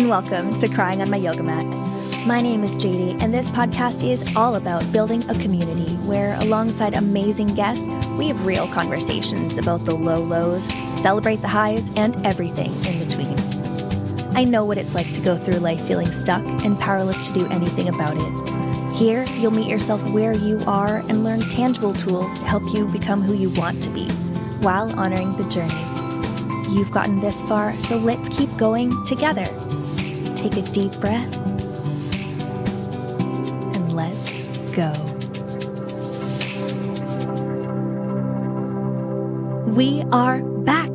and welcome to Crying on My Yoga Mat. My name is JD, and this podcast is all about building a community where, alongside amazing guests, we have real conversations about the low lows, celebrate the highs, and everything in between. I know what it's like to go through life feeling stuck and powerless to do anything about it. Here, you'll meet yourself where you are and learn tangible tools to help you become who you want to be, while honoring the journey. You've gotten this far, so let's keep going together. Take a deep breath, and let's go. We are back.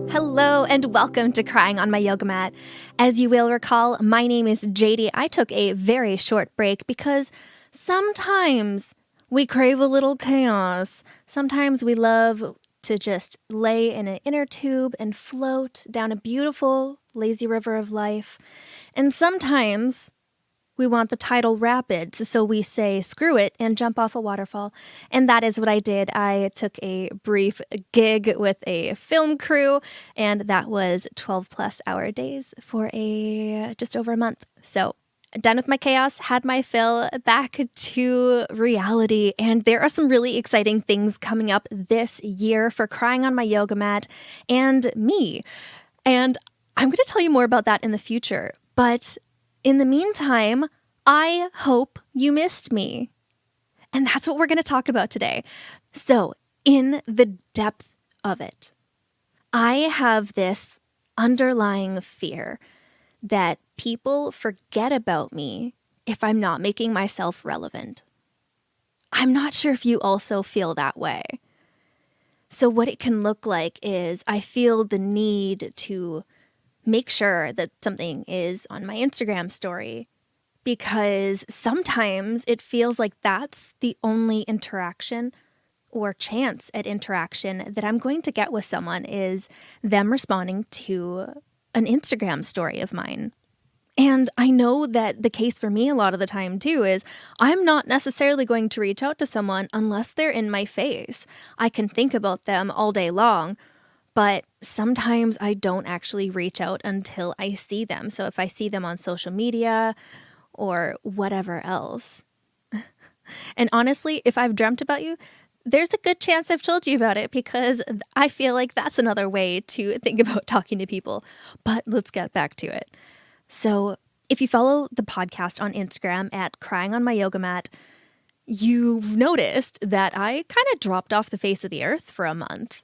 Hello and welcome to Crying on My Yoga Mat. As you will recall, my name is JD. I took a very short break because sometimes we crave a little chaos. Sometimes we love to just lay in an inner tube and float down a beautiful, lazy river of life. And sometimes we want the tidal rapids, so we say, screw it, and jump off a waterfall. And that is what I did. I took a brief gig with a film crew, and that was 12-plus hour days for just over a month. So done with my chaos, had my fill, back to reality. And there are some really exciting things coming up this year for Crying on My Yoga Mat and me. And I'm going to tell you more about that in the future. But in the meantime, I hope you missed me. And that's what we're going to talk about today. So in the depth of it, I have this underlying fear that people forget about me if I'm not making myself relevant. I'm not sure if you also feel that way. So what it can look like is I feel the need to make sure that something is on my Instagram story because sometimes it feels like that's the only interaction or chance at interaction that I'm going to get with someone is them responding to an Instagram story of mine. And I know that the case for me a lot of the time too is I'm not necessarily going to reach out to someone unless they're in my face. I can think about them all day long, but sometimes I don't actually reach out until I see them. So if I see them on social media or whatever else. And honestly, if I've dreamt about you, there's a good chance I've told you about it because I feel like that's another way to think about talking to people. But let's get back to it. So if you follow the podcast on Instagram at Crying on My Yoga Mat, you've noticed that I kind of dropped off the face of the earth for a month.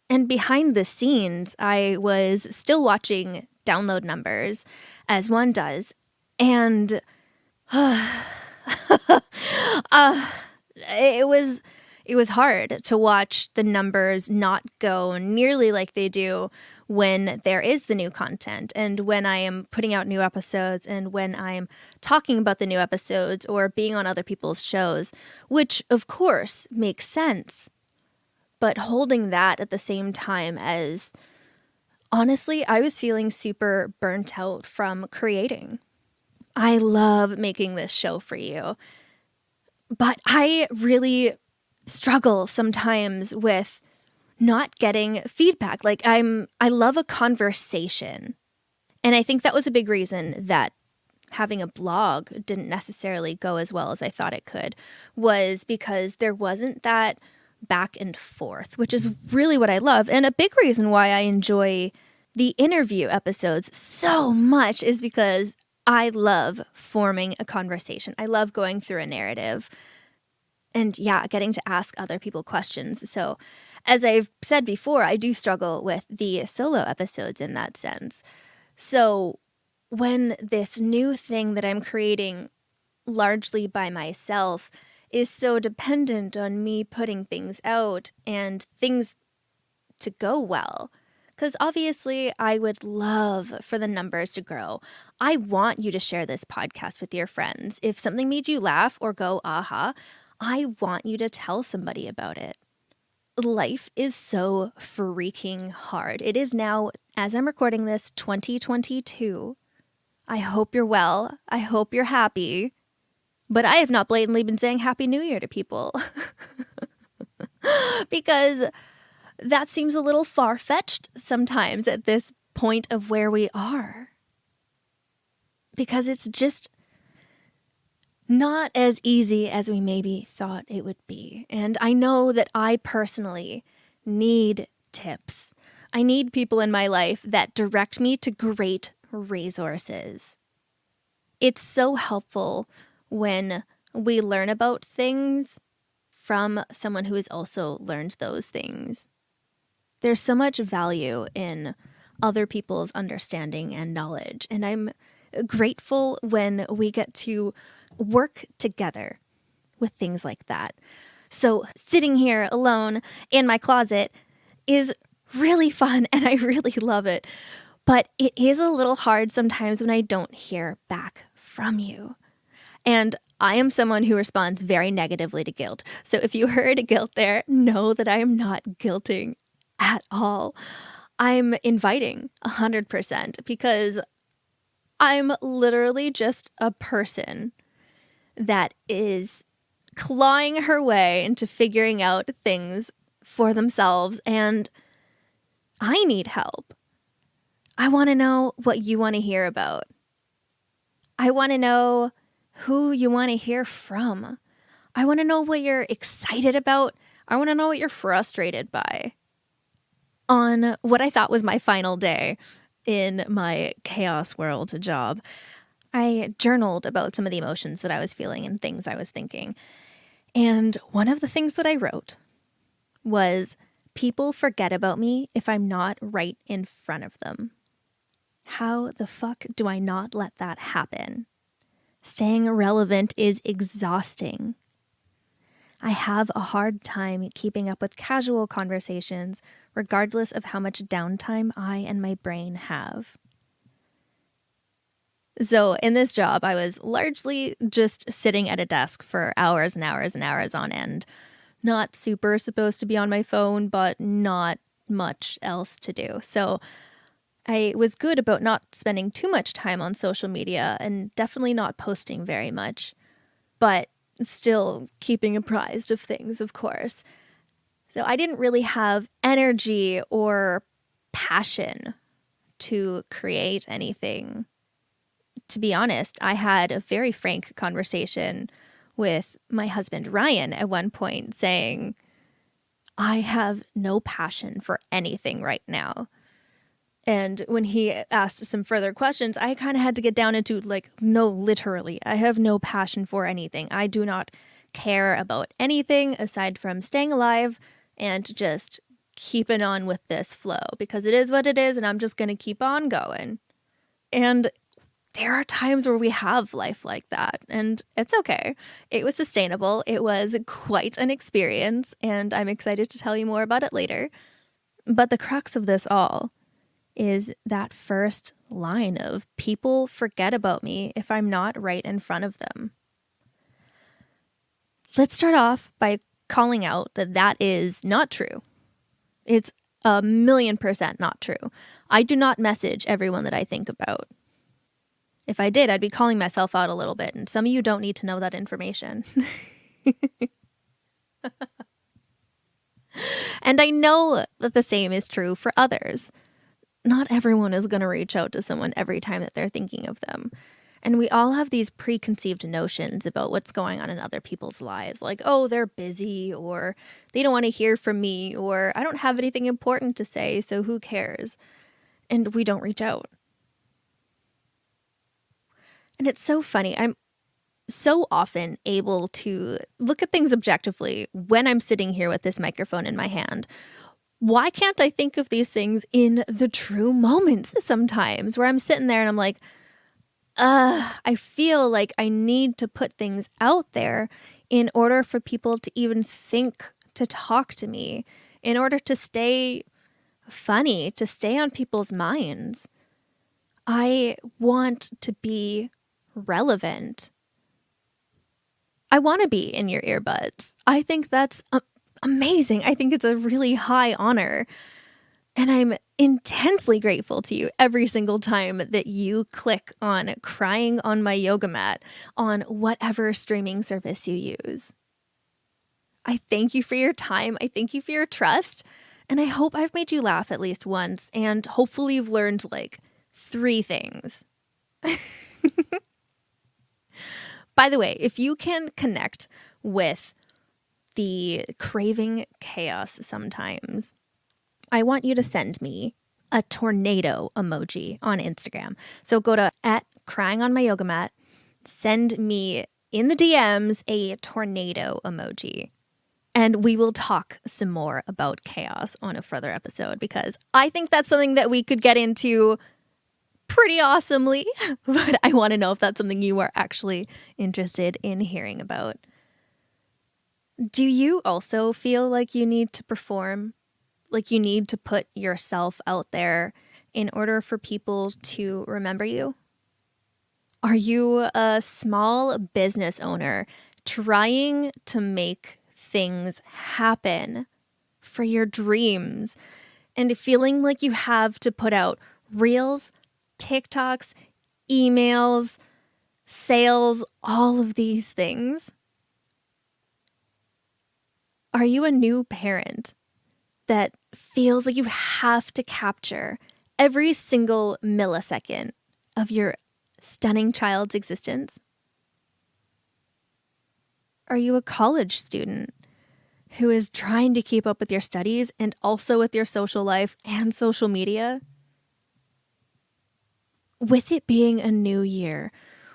And behind the scenes, I was still watching download numbers, as one does. And it was hard to watch the numbers not go nearly like they do when there is the new content and when I am putting out new episodes and when I'm talking about the new episodes or being on other people's shows, which of course makes sense. But holding that at the same time as, honestly, I was feeling super burnt out from creating. I love making this show for you, but I really struggle sometimes with not getting feedback. Like I love a conversation. And I think that was a big reason that having a blog didn't necessarily go as well as I thought it could, was because there wasn't that back and forth, which is really what I love. And a big reason why I enjoy the interview episodes so much is because I love forming a conversation. I love going through a narrative and getting to ask other people questions. So as I've said before, I do struggle with the solo episodes in that sense. So when this new thing that I'm creating largely by myself is so dependent on me putting things out and things to go well, because obviously I would love for the numbers to grow. I want you to share this podcast with your friends. If something made you laugh or go, aha, I want you to tell somebody about it. Life is so freaking hard. It is now, as I'm recording this, 2022. I hope you're well. I hope you're happy. But I have not blatantly been saying Happy New Year to people because that seems a little far-fetched sometimes at this point of where we are. because it's just not as easy as we maybe thought it would be. And I know that I personally need tips. I need people in my life that direct me to great resources. It's so helpful when we learn about things from someone who has also learned those things. There's so much value in other people's understanding and knowledge, and I'm grateful when we get to work together with things like that. So sitting here alone in my closet is really fun, and I really love it. But it is a little hard sometimes when I don't hear back from you. And I am someone who responds very negatively to guilt. So if you heard guilt there, know that I am not guilting at all. I'm inviting 100% because I'm literally just a person that is clawing her way into figuring out things for themselves, and I need help. I want to know what you want to hear about. I want to know who you want to hear from. I want to know what you're excited about. I want to know what you're frustrated by. On what I thought was my final day in my chaos world job, I journaled about some of the emotions that I was feeling and things I was thinking. And one of the things that I wrote was, people forget about me if I'm not right in front of them. How the fuck do I not let that happen? Staying relevant is exhausting. I have a hard time keeping up with casual conversations, regardless of how much downtime I and my brain have. So in this job, I was largely just sitting at a desk for hours and hours and hours on end. Not super supposed to be on my phone, but not much else to do. So I was good about not spending too much time on social media and definitely not posting very much, but still keeping apprised of things, of course. So I didn't really have energy or passion to create anything. To be honest, I had a very frank conversation with my husband, Ryan, at one point saying, I have no passion for anything right now. And when he asked some further questions, I kind of had to get down into no, literally, I have no passion for anything. I do not care about anything aside from staying alive and just keeping on with this flow because it is what it is and I'm just going to keep on going. And there are times where we have life like that and it's okay. It was sustainable. It was quite an experience and I'm excited to tell you more about it later. But the crux of this all is that first line of, people forget about me if I'm not right in front of them. Let's start off by calling out that that is not true. It's 1,000,000% not true. I do not message everyone that I think about. If I did, I'd be calling myself out a little bit, and some of you don't need to know that information. And I know that the same is true for others. Not everyone is going to reach out to someone every time that they're thinking of them. And we all have these preconceived notions about what's going on in other people's lives. Like, oh, they're busy, or they don't want to hear from me, or I don't have anything important to say, so who cares? And we don't reach out. And it's so funny. I'm so often able to look at things objectively when I'm sitting here with this microphone in my hand. Why can't I think of these things in the true moments sometimes where I'm sitting there and I'm like, I feel like I need to put things out there in order for people to even think to talk to me, in order to stay funny, to stay on people's minds. I want to be relevant. I want to be in your earbuds. I think that's amazing. I think it's a really high honor. And I'm intensely grateful to you every single time that you click on Crying on My Yoga Mat on whatever streaming service you use. I thank you for your time. I thank you for your trust. And I hope I've made you laugh at least once. And hopefully you've learned 3 things. By the way, if you can connect with the craving chaos sometimes, I want you to send me a tornado emoji on Instagram. So go to @cryingonmyyogamat, send me in the DMs a tornado emoji. And we will talk some more about chaos on a further episode, because I think that's something that we could get into pretty awesomely. But I want to know if that's something you are actually interested in hearing about. Do you also feel like you need to perform? Like you need to put yourself out there in order for people to remember you? Are you a small business owner trying to make things happen for your dreams and feeling like you have to put out reels, TikToks, emails, sales, all of these things? Are you a new parent that feels like you have to capture every single millisecond of your stunning child's existence? Are you a college student who is trying to keep up with your studies and also with your social life and social media? With it being a new year,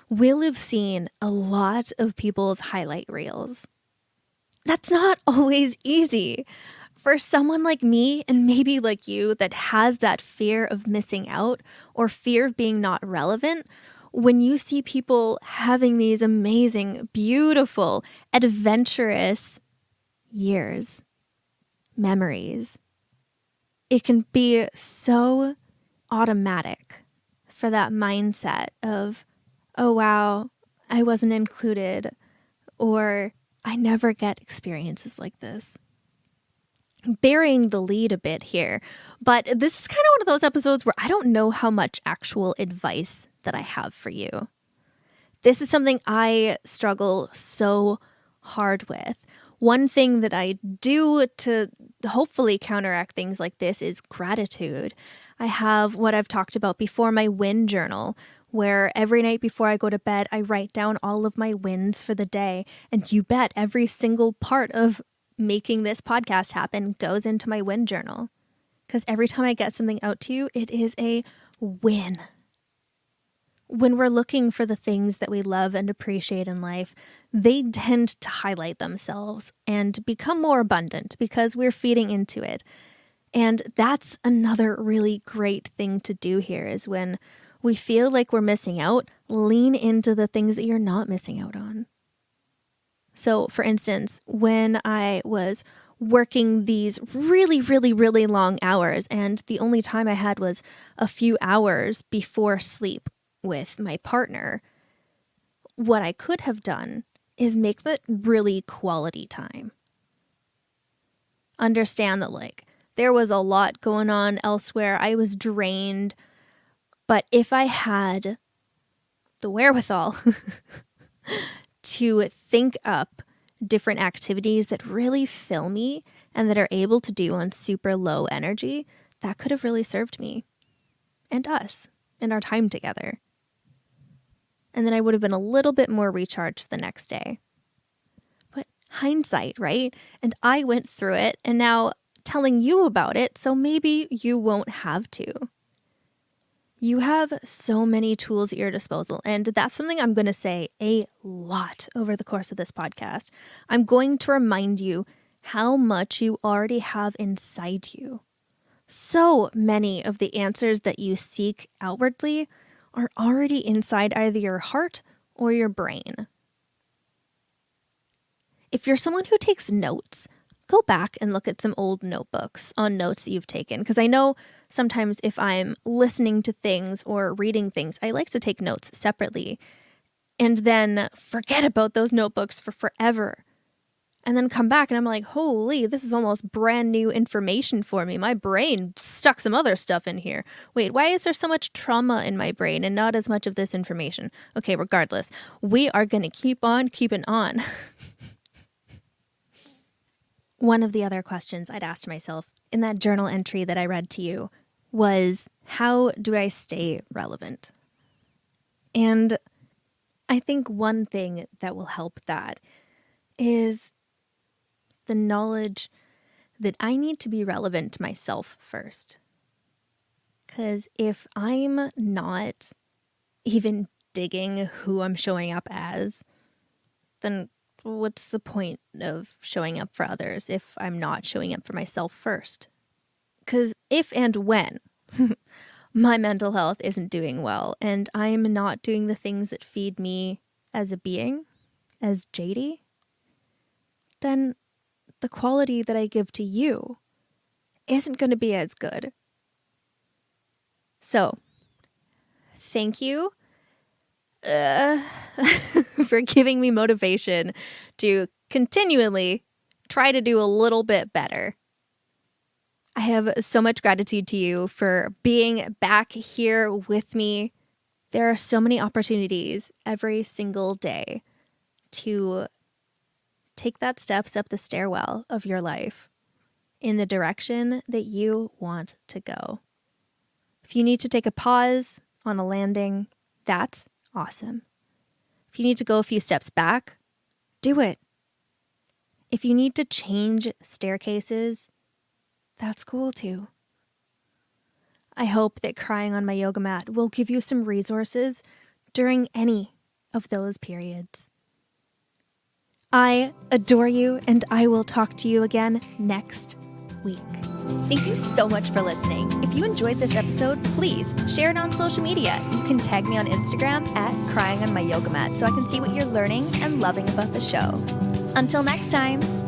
we'll have seen a lot of people's highlight reels. That's not always easy. For someone like me, and maybe like you, that has that fear of missing out or fear of being not relevant, when you see people having these amazing, beautiful, adventurous years, memories, it can be so automatic for that mindset of, oh wow, I wasn't included, or I never get experiences like this. Burying the lead a bit here, but this is kind of one of those episodes where I don't know how much actual advice that I have for you. This is something I struggle so hard with. One thing that I do to hopefully counteract things like this is gratitude. I have what I've talked about before, my win journal, where every night before I go to bed, I write down all of my wins for the day. And you bet every single part of making this podcast happen goes into my win journal. Because every time I get something out to you, it is a win. When we're looking for the things that we love and appreciate in life, they tend to highlight themselves and become more abundant because we're feeding into it. And that's another really great thing to do here, is when we feel like we're missing out, lean into the things that you're not missing out on. So, for instance, when I was working these really, really, really long hours, and the only time I had was a few hours before sleep with my partner, what I could have done is make that really quality time. Understand that, like, there was a lot going on elsewhere. I was drained. But if I had the wherewithal to think up different activities that really fill me and that are able to do on super low energy, that could have really served me and us and our time together. And then I would have been a little bit more recharged the next day. But hindsight, right? And I went through it and now telling you about it, so maybe you won't have to. You have so many tools at your disposal, and that's something I'm going to say a lot over the course of this podcast. I'm going to remind you how much you already have inside you. So many of the answers that you seek outwardly are already inside either your heart or your brain. If you're someone who takes notes, go back and look at some old notebooks on notes that you've taken. Because I know sometimes if I'm listening to things or reading things, I like to take notes separately and then forget about those notebooks for forever. And then come back and I'm like, holy, this is almost brand new information for me. My brain stuck some other stuff in here. Wait, why is there so much trauma in my brain and not as much of this information? Okay, regardless, we are going to keep on keeping on. One of the other questions I'd asked myself in that journal entry that I read to you was, how do I stay relevant? And I think one thing that will help that is the knowledge that I need to be relevant to myself first. Because if I'm not even digging who I'm showing up as, then what's the point of showing up for others if I'm not showing up for myself first? Because if and when my mental health isn't doing well and I'm not doing the things that feed me as a being, as JD, then the quality that I give to you isn't going to be as good. So, thank you for giving me motivation to continually try to do a little bit better. I have so much gratitude to you for being back here with me. There are so many opportunities every single day to take that steps up the stairwell of your life in the direction that you want to go. If you need to take a pause on a landing, that's awesome. If you need to go a few steps back, do it. If you need to change staircases, that's cool too. I hope that crying on my yoga mat will give you some resources during any of those periods. I adore you, and I will talk to you again next week. Thank you so much for listening. If you enjoyed this episode, please share it on social media. You can tag me on Instagram at crying on my yoga mat so I can see what you're learning and loving about the show. Until next time.